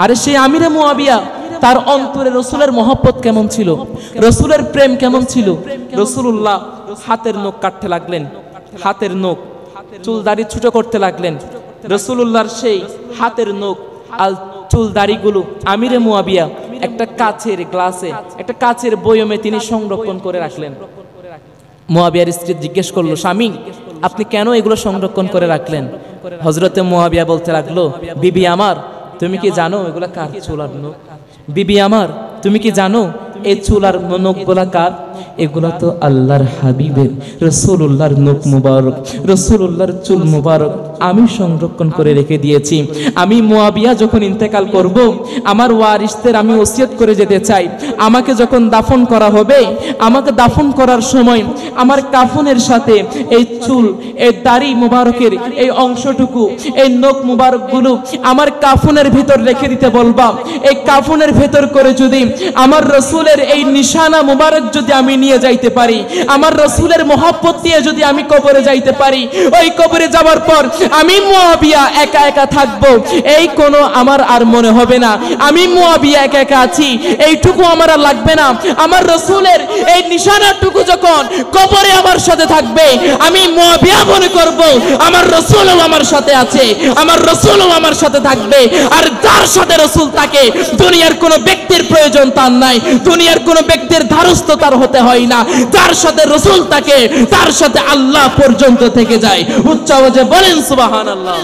আরে সেই আমিরে মুয়াবিয়া তার অন্তরে রসুলের মহব্বত কেমন ছিল, রসুলের প্রেম কেমন ছিল। রসুলুল্লাহ হাতের নখ কাটতে লাগলেন, হাতের নখ চুল দাড়ি ছোট করতে লাগলেন। রসুলুল্লাহর সেই হাতের নখ আর চুল দাড়িগুলো আমিরে মুয়াবিয়া একটা কাচের গ্লাসে, একটা কাচের বয়মে তিনি সংরক্ষণ করে রাখলেন। মুয়াবিয়ার স্ত্রী জিজ্ঞেস করলো, স্বামী আপনি কেন এগুলো সংরক্ষণ করে রাখলেন? হযরতে মুয়াবিয়া বলতে লাগলো, বিবি আমার তুমি কি জানো এগুলা কার চুলার নখ? বিবি আমার তুমি কি জানো এই চুলার নখগুলা কার? এগুলা তো আল্লাহর হাবিবের রাসূলুল্লাহর নখ মুবারক, রাসূলুল্লাহর চুল মুবারক আমি সংরক্ষণ করে রেখে দিয়েছি। আমি মুয়াবিয়া যখন ইন্তেকাল করব, আমার ওয়ারিসদের আমি ওসিয়ত করে যেতে চাই, আমাকে যখন দাফন করা হবে, আমাকে দাফন করার সময় আমার কাফনের সাথে এই চুল, এই দাড়ি মুবারকের এই অংশটুকু, এই নখ মুবারকগুলো আমার কাফনের ভিতর রেখে দিতে বলবা। এই কাফনের ভেতর করে যদি আমার রাসূলের এই নিশানা মুবারক যদি আমি নিয়ে যাইতে পারি, আমার রাসূলের মহব্বত দিয়ে যদি আমি কবরে যাইতে পারি, ওই কবরে যাওয়ার পর আমি মুয়াবিয়া একা একা থাকবো, এই কোনো আমার আর মনে হবে না আমি মুয়াবিয়া একা একা আছি, এইটুকু আমার আর লাগবে না। আমার রাসূলের এই নিশানাটুকু যখন কবরে আমার সাথে থাকবে, আমি মুয়াবিয়া মনে করব আমার রাসূলও আমার সাথে আছে, আমার রাসূলও আমার সাথে থাকবে। আর যার সাথে রাসূল থাকে দুনিয়ার কোনো ব্যক্তির প্রয়োজন তার নাই, দুনিয়ার কোনো ব্যক্তির ধারস্থ তার হতে হয় না। যার সাথে রাসূল থাকে তার সাথে আল্লাহ পর্যন্ত থেকে যায়। উচ্চ আওয়াজে বলেন সুবহানাল্লাহ।